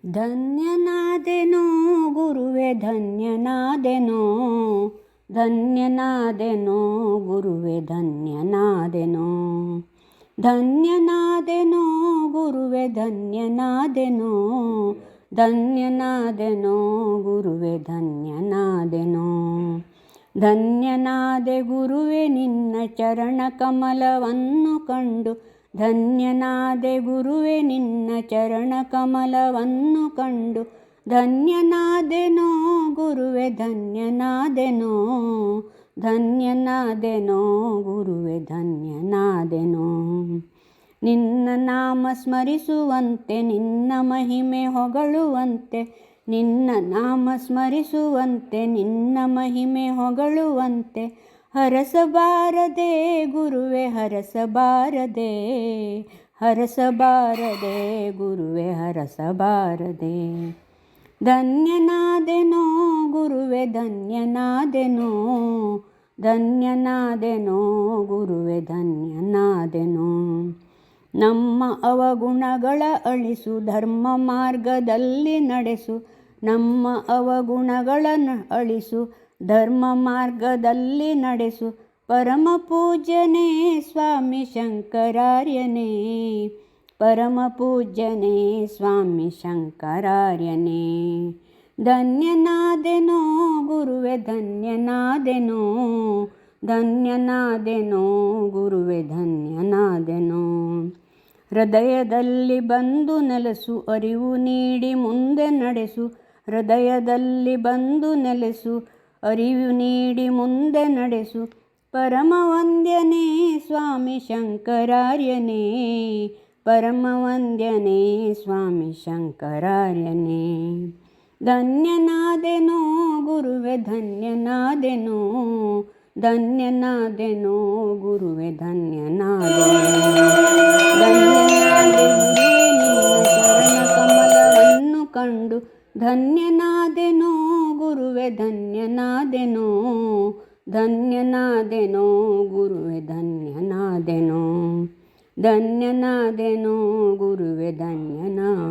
ಧನ್ಯನಾದೆನೋ ಗುರುವೆ ಧನ್ಯನಾದೆನೋ, ಧನ್ಯನಾದೆನೋ ಗುರುವೆ ಧನ್ಯನಾದೆನೋ, ಧನ್ಯನಾದೆನೋ ಗುರುವೆ ಧನ್ಯನಾದೆನೋ, ಧನ್ಯನಾದೆನೋ ಗುರುವೆ ಧನ್ಯನಾದೆನೋ. ಧನ್ಯನಾದೆ ಗುರುವೆ ನಿನ್ನ ಚರಣ ಕಮಲವನ್ನು ಕಂಡು, ಧನ್ಯನಾದೆ ಗುರುವೆ ನಿನ್ನ ಚರಣ ಕಮಲವನ್ನು ಕಂಡು, ಧನ್ಯನಾದೆನೋ ಗುರುವೆ ಧನ್ಯನಾದೆನೋ, ಧನ್ಯನಾದೆನೋ ಗುರುವೆ ಧನ್ಯನಾದೆನೋ. ನಿನ್ನ ನಾಮ ಸ್ಮರಿಸುವಂತೆ ನಿನ್ನ ಮಹಿಮೆ ಹೊಗಳುವಂತೆ, ನಿನ್ನ ನಾಮ ಸ್ಮರಿಸುವಂತೆ ನಿನ್ನ ಮಹಿಮೆ ಹೊಗಳುವಂತೆ, ಹರಸಬಾರದೆ ಗುರುವೆ ಹರಸಬಾರದೆ, ಹರಸಬಾರದೆ ಗುರುವೆ ಹರಸಬಾರದೆ. ಧನ್ಯನಾದೆನೋ ಗುರುವೆ ಧನ್ಯನಾದೆನೋ, ಧನ್ಯನಾದೆನೋ ಗುರುವೆ ಧನ್ಯನಾದೆನೋ. ನಮ್ಮ ಅವಗುಣಗಳ ಅಳಿಸು ಧರ್ಮ ಮಾರ್ಗದಲ್ಲಿ ನಡೆಸು, ನಮ್ಮ ಅವಗುಣಗಳನ್ನು ಅಳಿಸು ಧರ್ಮ ಮಾರ್ಗದಲ್ಲಿ ನಡೆಸು, ಪರಮ ಪೂಜ್ಯನೇ ಸ್ವಾಮಿ ಶಂಕರಾರ್ಯನೇ, ಪರಮ ಪೂಜ್ಯನೇ ಸ್ವಾಮಿ ಶಂಕರಾರ್ಯನೇ. ಧನ್ಯನಾದೆನೋ ಗುರುವೆ ಧನ್ಯನಾದೆನೋ, ಧನ್ಯನಾದೆನೋ ಗುರುವೆ ಧನ್ಯನಾದೆನೋ. ಹೃದಯದಲ್ಲಿ ಬಂದು ನೆಲೆಸು ಅರಿವು ನೀಡಿ ಮುಂದೆ ನಡೆಸು, ಹೃದಯದಲ್ಲಿ ಬಂದು ನೆಲೆಸು ಅರಿವು ನೀಡಿ ಮುಂದೆ ನಡೆಸು, ಪರಮ ವಂದ್ಯನೇ ಸ್ವಾಮಿ ಶಂಕರಾರ್ಯನೇ, ಪರಮ ವಂದ್ಯನೇ ಸ್ವಾಮಿ ಶಂಕರಾರ್ಯನೇ. ಧನ್ಯನಾದೆನೋ ಗುರುವೆ ಧನ್ಯನಾದೆನೋ, ಧನ್ಯನಾದೆನೋ ಗುರುವೆ ಧನ್ಯನಾದೆನೋ. ಧನ್ಯನಾದೆ ಗುರುವೆ ನಿನ್ನ ಚರಣ ಕಮಲವನ್ನು ಕಂಡು, ಧನ್ಯನಾದೆನೋ ಗುರುವೆ ಧನ್ಯನಾದೆನೋ, ಧನ್ಯನಾದೆನೋ ಗುರುವೆ ಧನ್ಯನಾದೆನೋ, ಧನ್ಯನಾದೆನೋ ಗುರುವೆ ಧನ್ಯನಾದೆನೋ.